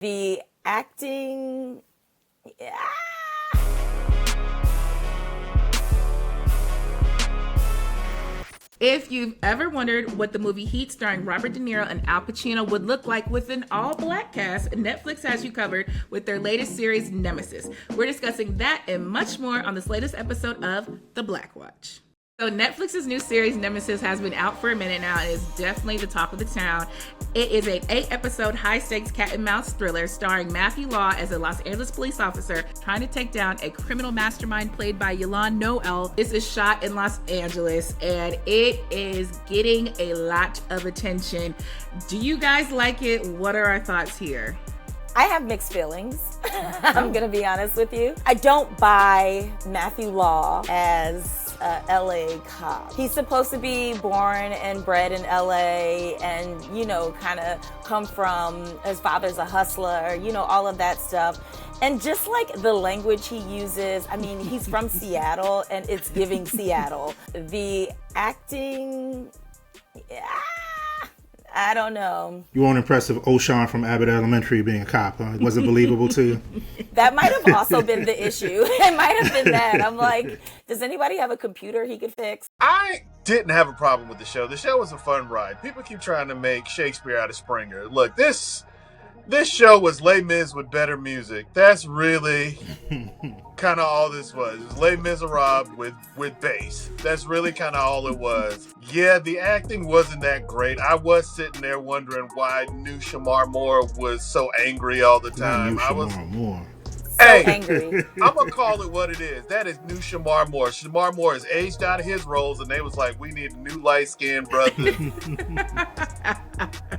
The acting... If you've ever wondered what the movie Heat starring Robert De Niro and Al Pacino would look like with an all-black cast, Netflix has you covered with their latest series, Nemesis. We're discussing that and much more on this latest episode of The Black Watch. So Netflix's new series, Nemesis, has been out for a minute now and is definitely the talk of the town. It is an 8-episode high-stakes cat-and-mouse thriller starring Matthew Law as a Los Angeles police officer trying to take down a criminal mastermind played by Yolande Noel. This is shot in Los Angeles, and it is getting a lot of attention. Do you guys like it? What are our thoughts here? I have mixed feelings. I'm going to be honest with you. I don't buy Matthew Law as LA cop. He's supposed to be born and bred in LA and, kind of come from, his father's a hustler, all of that stuff. And just like the language he uses, I mean, he's from Seattle and it's giving Seattle. The acting, I don't know. You weren't impressed with O'Shawn from Abbott Elementary being a cop, huh? Was it believable to you? That might have also been the issue. It might have been that. I'm like, does anybody have a computer he could fix? I didn't have a problem with the show. The show was a fun ride. People keep trying to make Shakespeare out of Springer. Look, this show was Les Mis with better music. That's really kind of all this was. It was Les Miserables with bass. That's really kind of all it was. Yeah, the acting wasn't that great. I was sitting there wondering why new Shamar Moore was so angry all the time. Hey, angry. I'm going to call it what it is. That is new Shamar Moore. Shamar Moore has aged out of his roles, and they was like, we need a new light-skinned brother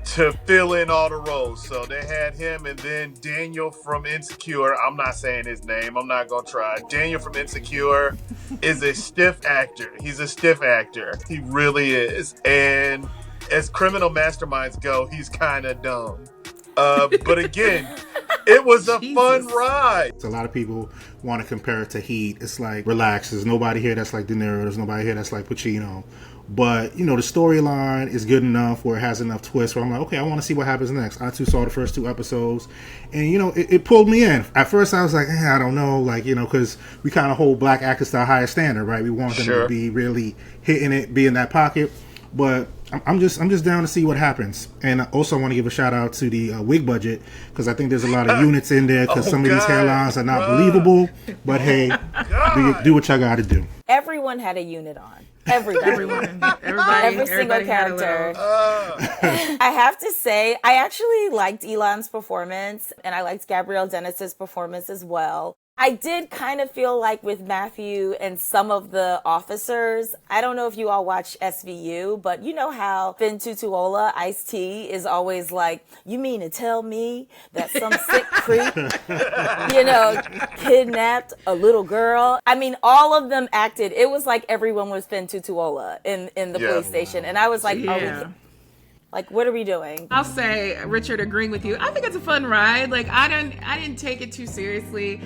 to fill in all the roles. So they had him, and then Daniel from Insecure. I'm not saying his name. I'm not going to try. Daniel from Insecure is a stiff actor. He's a stiff actor. He really is. And as criminal masterminds go, he's kind of dumb. But again, it was a fun ride. A lot of people want to compare it to Heat. It's like, relax. There's nobody here that's like De Niro. There's nobody here that's like Pacino. But, the storyline is good enough where it has enough twists where I'm like, okay, I want to see what happens next. I too saw the first 2 episodes. And, it pulled me in. At first I was like, I don't know. Like, because we kind of hold black actors to a higher standard, right? We want them to be really hitting it, be in that pocket. But I'm just down to see what happens. And I also want to give a shout out to the Wig Budget, because I think there's a lot of units in there, because some of these hairlines are not believable. But hey, do what y'all got to do. Everyone had a unit on. Everyone. Every single character. I have to say, I actually liked Elon's performance, and I liked Gabrielle Dennis's performance as well. I did kind of feel like with Matthew and some of the officers, I don't know if you all watch SVU, but you know how Finn Tutuola, Ice-T, is always like, you mean to tell me that some sick creep, kidnapped a little girl? I mean, all of them acted. It was like everyone was Finn Tutuola in the police station. And I was like, what are we doing? I'll say, Richard, agreeing with you, I think it's a fun ride. Like, I didn't take it too seriously.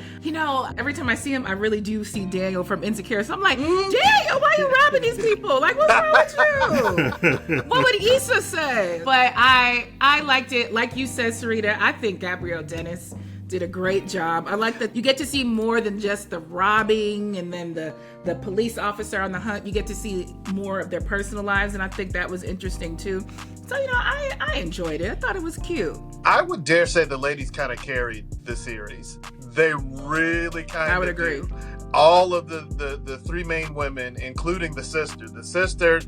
Every time I see him, I really do see Daniel from Insecure. So I'm like, Daniel, why are you robbing these people? Like, what's wrong with you? What would Issa say? But I liked it. Like you said, Sarita, I think Gabrielle Dennis did a great job. I like that you get to see more than just the robbing and then the police officer on the hunt. You get to see more of their personal lives, and I think that was interesting too. So, I enjoyed it. I thought it was cute. I would dare say the ladies kind of carried the series. They really kind of I would agree. Do. All of the 3 main women, including the sister. The sister,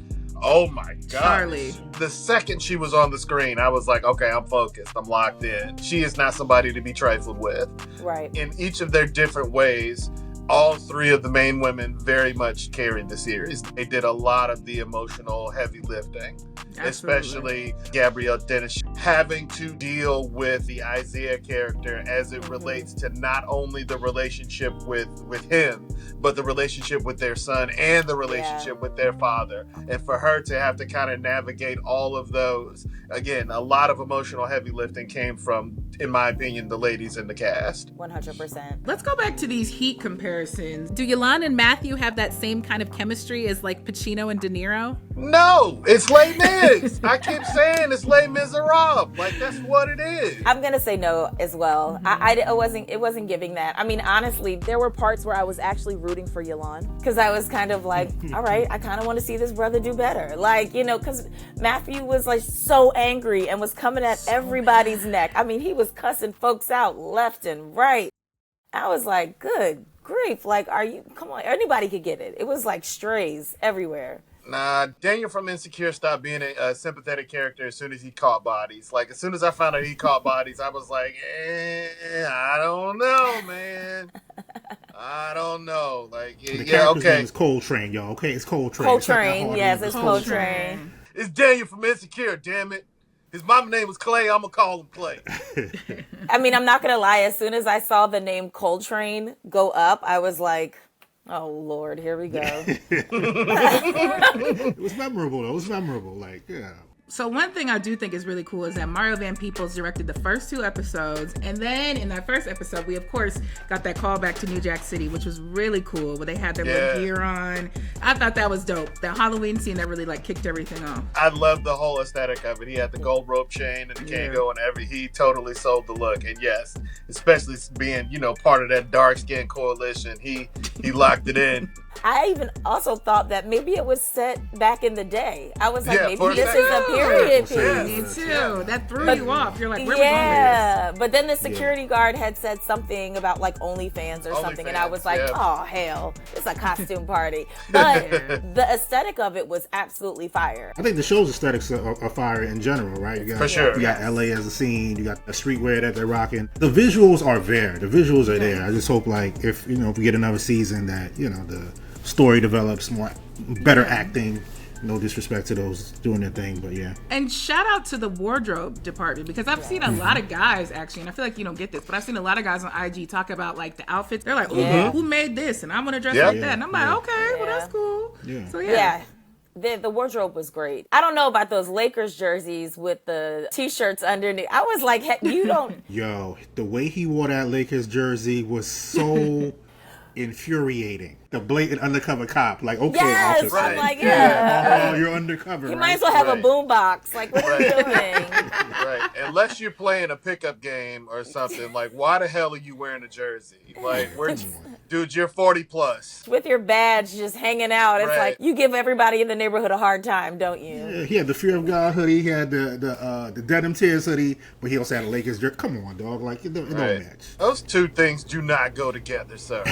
oh my God. Charlie. The second she was on the screen, I was like, okay, I'm focused. I'm locked in. She is not somebody to be trifled with. Right. In each of their different ways, all 3 of the main women very much carried the series. They did a lot of the emotional heavy lifting. Absolutely. Especially Gabrielle Dennis having to deal with the Isaiah character as it relates to not only the relationship with him, but the relationship with their son and the relationship with their father. And for her to have to kind of navigate all of those, again, a lot of emotional heavy lifting came from, in my opinion, the ladies in the cast. 100%. Let's go back to these Heat comparisons. comparisons. Do Yolanda and Matthew have that same kind of chemistry as like Pacino and De Niro? No, it's Les Mis. I keep saying it's Les Miserables. Like, that's what it is. I'm gonna say no as well. It wasn't giving that. I mean, honestly, There were parts where I was actually rooting for Yolanda. because I was kind of like, all right, I kind of want to see this brother do better. Like, because Matthew was like so angry and was coming at everybody's neck. I mean, he was cussing folks out left and right. I was like, good grief. Like, come on, anybody could get it. It was like strays everywhere. Nah, Daniel from Insecure stopped being a sympathetic character as soon as he caught bodies. Like, as soon as I found out he caught bodies, I was like, I don't know, man. I don't know. Like, The yeah, character's name okay. is Coltrane, y'all. Okay, it's Coltrane. Coltrane, yes, it's Coltrane. Coltrane. It's Daniel from Insecure, damn it. His mama name was Clay. I'm going to call him Clay. I mean, I'm not gonna lie. As soon as I saw the name Coltrane go up, I was like, oh Lord, here we go. It was memorable, though. It was memorable. Like, yeah. So one thing I do think is really cool is that Mario Van Peebles directed the first 2 episodes, and then in that first episode, we of course got that callback to New Jack City, which was really cool, where they had their little gear on. I thought that was dope. That Halloween scene that really like kicked everything off. I love the whole aesthetic of it. He had the gold rope chain and the Kango and he totally sold the look. And yes, especially being, part of that dark skin coalition, he locked it in. I even also thought that maybe it was set back in the day. I was like, Yeah, maybe for a this second. is a period piece. Yeah. Me too. That threw you off. You're like, where we going with Yeah, but then the security guard had said something about like OnlyFans or something, and I was like, yeah. oh hell, it's a costume party. But the aesthetic of it was absolutely fire. I think the show's aesthetics are fire in general, right? You got, For sure. You got LA as a scene. You got the streetwear that they're rocking. The visuals are there. The visuals are there. I just hope, like, if we get another season, that the story develops more, better acting. No disrespect to those doing their thing, but yeah. And shout out to the wardrobe department, because I've seen a lot of guys actually, and I feel like you don't get this, but I've seen a lot of guys on IG talk about like the outfits. They're like, "Ooh, who made this?" And I'm gonna dress like that. And I'm like, okay, well that's cool. Yeah. So Yeah. The wardrobe was great. I don't know about those Lakers jerseys with the t-shirts underneath. I was like, heck, you don't. Yo, the way he wore that Lakers jersey was so infuriating. The blatant undercover cop, like, okay, Yes, officer. I'm like, yeah. Oh, you're undercover. You right? might as well have Right. a boombox. Like, what are you doing? Right. Unless you're playing a pickup game or something, like, why the hell are you wearing a jersey? Like, dude, you're 40 plus. With your badge just hanging out. It's Right. like, you give everybody in the neighborhood a hard time, don't you? Yeah, he had the Fear of God hoodie. He had the Denim Tears hoodie, but he also had a Lakers jersey. Come on, dog. Like, it don't Right. match. Those two things do not go together, sir.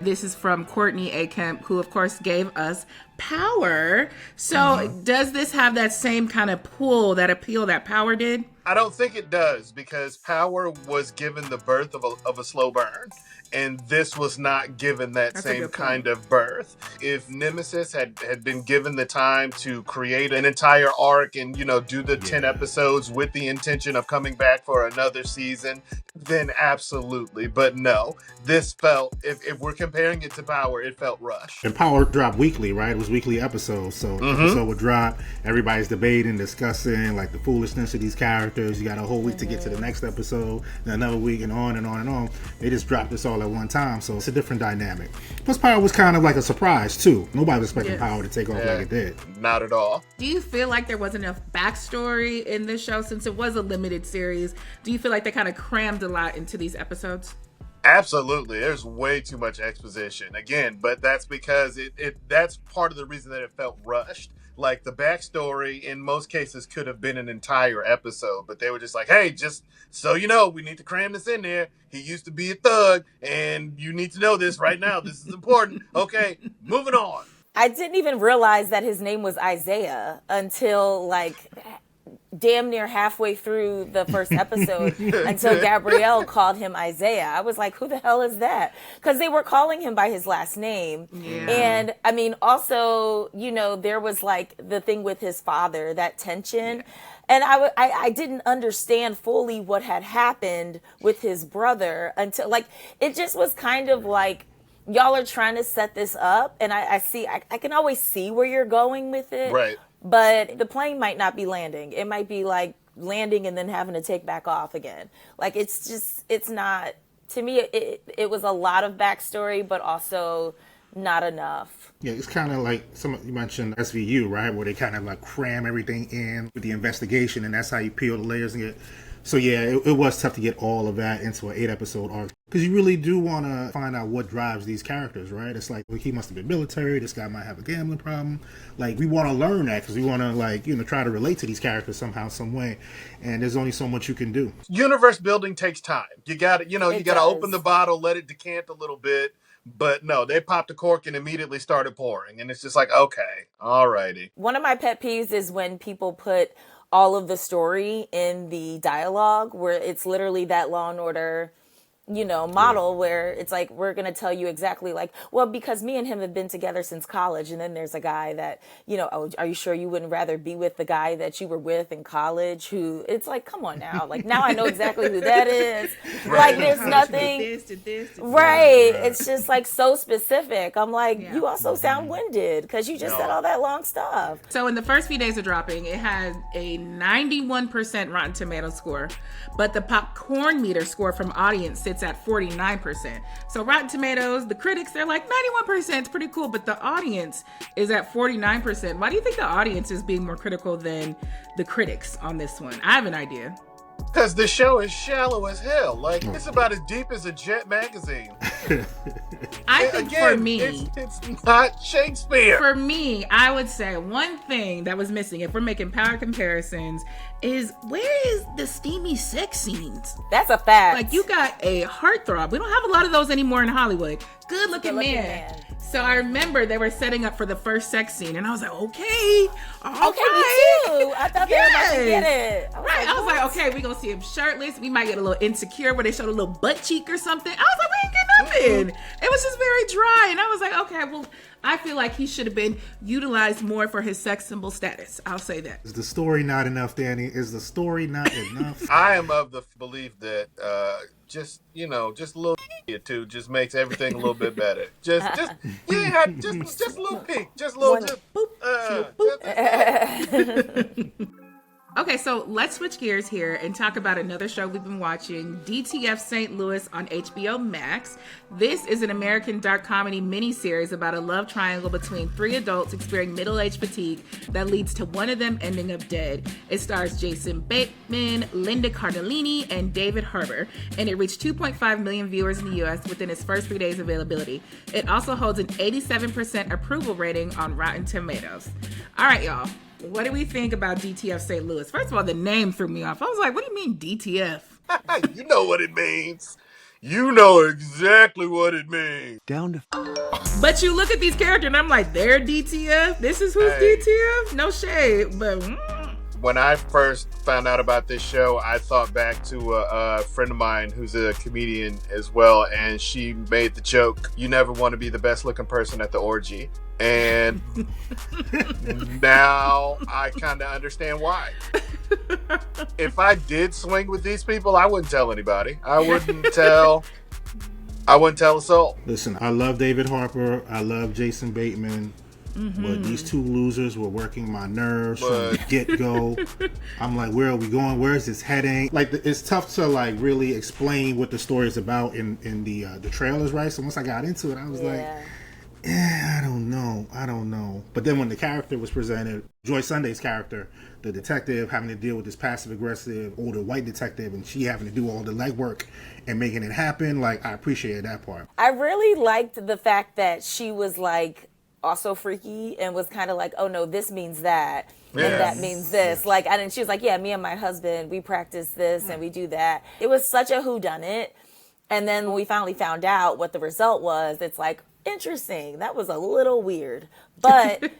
This is from Courtney A. Kemp, who of course gave us Power. So does this have that same kind of pull, that appeal that Power did? I don't think it does, because Power was given the birth of a slow burn, and this was not given that That's a same good point. kind of birth. If Nemesis had been given the time to create an entire arc and do the 10 episodes with the intention of coming back for another season, then absolutely. But no, this felt, if we're comparing it to Power, it felt rushed. And Power dropped weekly, right? It was weekly episodes. So episode would drop. Everybody's debating, discussing like the foolishness of these characters. You got a whole week to get to the next episode, then another week, and on and on and on. They just dropped this all at one time, so it's a different dynamic. Plus, Power was kind of like a surprise too. Nobody was expecting Power to take off like it did. Not at all. Do you feel like there wasn't enough backstory in this show, since it was a limited series? Do you feel like they kind of crammed a lot into these episodes? Absolutely. There's way too much exposition. Again, but that's because that's part of the reason that it felt rushed. Like, the backstory in most cases could have been an entire episode, but they were just like, hey, just so you know, we need to cram this in there. He used to be a thug, and you need to know this right now. This is important. Okay, moving on. I didn't even realize that his name was Isaiah until like damn near halfway through the first episode, until Gabrielle called him Isaiah. I was like, who the hell is that? Because they were calling him by his last name. Yeah. And I mean, also, there was like the thing with his father, that tension. And I didn't understand fully what had happened with his brother until, like, it just was kind of like, y'all are trying to set this up, and I can always see where you're going with it. Right. But the plane might not be landing. It might be like landing and then having to take back off again. Like, it's not To me, it was a lot of backstory, but also not enough. Yeah, it's kind of like you mentioned SVU, right? Where they kind of like cram everything in with the investigation, and that's how you peel the layers and get. So yeah, it was tough to get all of that into an 8-episode arc, because you really do want to find out what drives these characters, right? It's like, well, he must have been military. This guy might have a gambling problem. Like, we want to learn that because we want to try to relate to these characters somehow, some way. And there's only so much you can do. Universe building takes time. You got to, you got to open the bottle, let it decant a little bit. But no, they popped the cork and immediately started pouring. And it's just like, okay, all righty. One of my pet peeves is when people put all of the story in the dialogue, where it's literally that Law and Order, model where it's like, we're going to tell you exactly like, well, because me and him have been together since college. And then there's a guy that, oh, are you sure you wouldn't rather be with the guy that you were with in college? Who, it's like, come on now. Like, now I know exactly who that is. Right. Like, there's nothing. Right. It's just like so specific. I'm like, you also sound winded because you just said all that long stuff. So in the first few days of dropping, it had a 91% Rotten Tomatoes score, but the popcorn meter score from audience sits at 49%. So Rotten Tomatoes, the critics, they're like 91%, it's pretty cool, but the audience is at 49%. Why do you think the audience is being more critical than the critics on this one? I have an idea. Because the show is shallow as hell. Like, it's about as deep as a Jet magazine. I think for me, it's not Shakespeare. For me, I would say one thing that was missing, if we're making power comparisons, is where is the steamy sex scenes? That's a fact. Like, you got a heartthrob. We don't have a lot of those anymore in Hollywood. Good looking man. So I remember they were setting up for the first sex scene, and I was like, okay, all right. Me too. I thought they were about to get it. I was like, okay, we're going to see him shirtless. We might get a little insecure where they showed a little butt cheek or something. I was like, we ain't getting nothing. It was just very dry, and I was like, okay, well, I feel like he should have been utilized more for his sex symbol status. I'll say that. Is the story not enough, Danny? Is the story not enough? I am of the belief that just a little or two just makes everything a little bit better. Just a little peek. Just a little, Okay, so let's switch gears here and talk about another show we've been watching, DTF St. Louis on HBO Max. This is an American dark comedy miniseries about a love triangle between 3 adults experiencing middle-age fatigue that leads to one of them ending up dead. It stars Jason Bateman, Linda Cardellini, and David Harbour, and it reached 2.5 million viewers in the U.S. within its first 3 days availability. It also holds an 87% approval rating on Rotten Tomatoes. All right, y'all. What do we think about DTF St. Louis? First of all, the name threw me off. I was like, what do you mean DTF? You know what it means. You know exactly what it means. But you look at these characters and I'm like, they're DTF? This is who's DTF? No shade, but... When I first found out about this show, I thought back to a friend of mine who's a comedian as well, and she made the joke, you never want to be the best looking person at the orgy. And now I kind of understand why. If I did swing with these people, I wouldn't tell anybody. I wouldn't tell a soul. Listen, I love David Harbour. I love Jason Bateman. But these two losers were working my nerves from the get-go. I'm like, where are we going? Where is this heading? Like, it's tough to like really explain what the story is about in the trailers, right? So once I got into it, I was like, I don't know. But then when the character was presented, Joy Sunday's character, the detective having to deal with this passive-aggressive older white detective, and she having to do all the legwork and making it happen, like, I appreciated that part. I really liked the fact that she was like also freaky and was kind of like, oh no, this means that. And that means this. Like, and she was like, yeah, me and my husband, we practice this and we do that. It was such a whodunit. And then when we finally found out what the result was, it's like, interesting. That was a little weird. But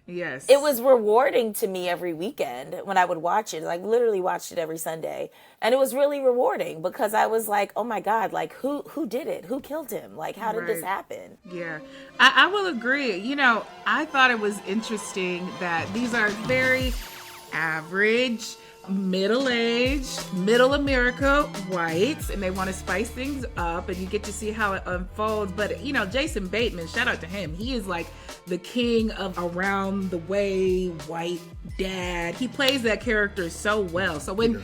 yes, it was rewarding to me every weekend when I would watch it. Like, literally watched it every Sunday. And it was really rewarding because I was like, oh my God, like who did it? Who killed him? Like, how did this happen? Yeah, I will agree. You know, I thought it was interesting that these are very average, middle-aged, middle America whites, and they want to spice things up, and you get to see how it unfolds. But, you know, Jason Bateman, shout out to him. He is like the king of around the way white dad. He plays that character so well. So when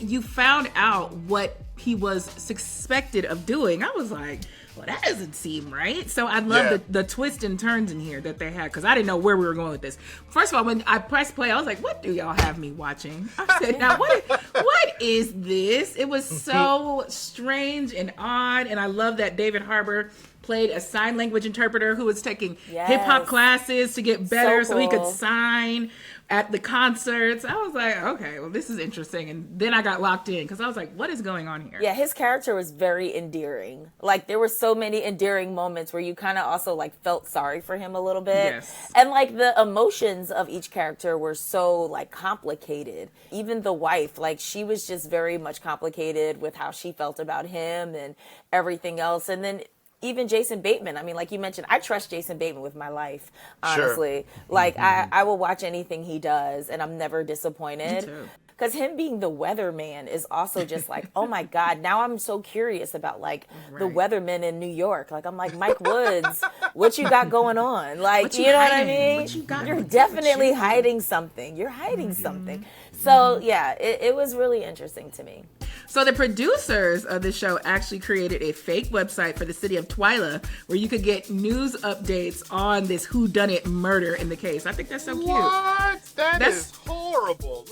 you found out what he was suspected of doing. I was like, well, that doesn't seem right. So I love the twists and turns in here that they had, because I didn't know where we were going with this. First of all, when I pressed play, I was like, what do y'all have me watching? I said, now what is this? It was so strange and odd, and I love that David Harbour played a sign language interpreter who was taking hip-hop classes to get better so he could sign at the concerts. I was like, okay, well, this is interesting. And then I got locked in because I was like, what is going on here? Yeah, his character was very endearing. Like, there were so many endearing moments where you kind of also, like, felt sorry for him a little bit. Yes. And, like, the emotions of each character were so, like, complicated. Even the wife, like, she was just very much complicated with how she felt about him and everything else. And then even Jason Bateman, I mean, like you mentioned, I trust Jason Bateman with my life, honestly. Sure. Like, I will watch anything he does, and I'm never disappointed. Me too. Because him being the weatherman is also just like, oh my God, now I'm so curious about, like, the weathermen in New York. Like, I'm like, Mike Woods, what you got going on? Like, you know what I mean? You're definitely hiding something. You're hiding something. So, yeah, it was really interesting to me. So the producers of the show actually created a fake website for the city of Twyla where you could get news updates on this whodunit murder in the case. I think that's so cute. What? That's horrible.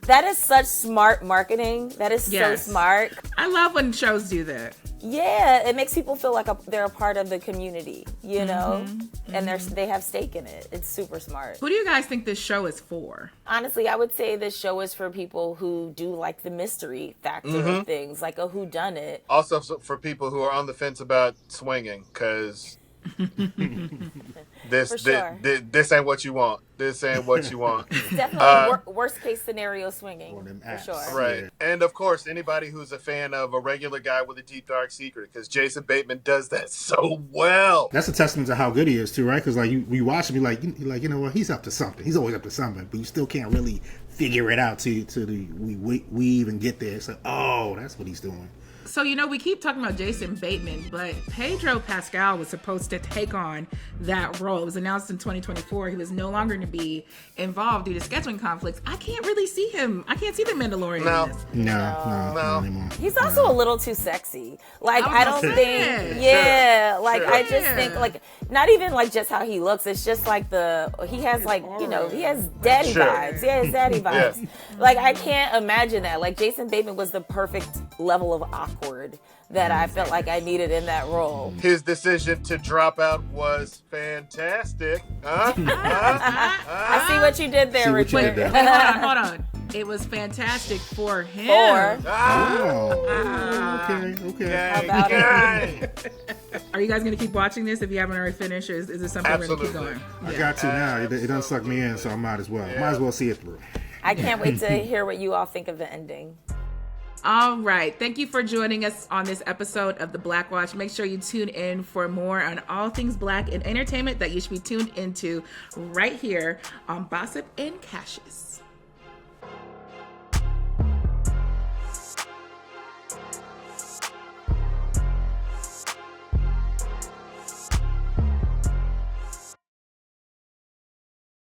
That is such smart marketing. That is so smart. I love when shows do that. Yeah, it makes people feel like they're a part of the community, you know, and they have stake in it. It's super smart. Who do you guys think this show is for? Honestly, I would say this show is for people who do like the mystery factor of things, like a whodunit. Also for people who are on the fence about swinging, because this ain't what you want. This ain't what you want. It's definitely worst case scenario swinging, for sure. Right. And of course, anybody who's a fan of a regular guy with a deep, dark secret, because Jason Bateman does that so well. That's a testament to how good he is, too, right? Because, like, we watch him, you're like, you know what, he's up to something. He's always up to something, but you still can't really figure it out till we even get there. It's like, oh, that's what he's doing. So, you know, we keep talking about Jason Bateman, but Pedro Pascal was supposed to take on that role. It was announced in 2024. He was no longer going to be involved due to scheduling conflicts. I can't really see him. I can't see the Mandalorian in this. No, not anymore. He's also a little too sexy. Like, I don't think, I just think, like, not even, like, just how he looks. It's just, like, he has, like, you know, he has daddy vibes. He has daddy vibes. Yeah. Like, I can't imagine that. Like, Jason Bateman was the perfect level of awkward that I felt like I needed in that role. His decision to drop out was fantastic. I see what you did there, Richard. Wait, hold on. It was fantastic for him. Okay. How about it? Are you guys going to keep watching this if you haven't already finished? Or is this something we're going to keep going? I got to now. It done suck me in, so I might as well. Might as well see it through. I can't wait to hear what you all think of the ending. All right. Thank you for joining us on this episode of The Black Watch. Make sure you tune in for more on all things Black and entertainment that you should be tuned into right here on BOSSIP and Cassius.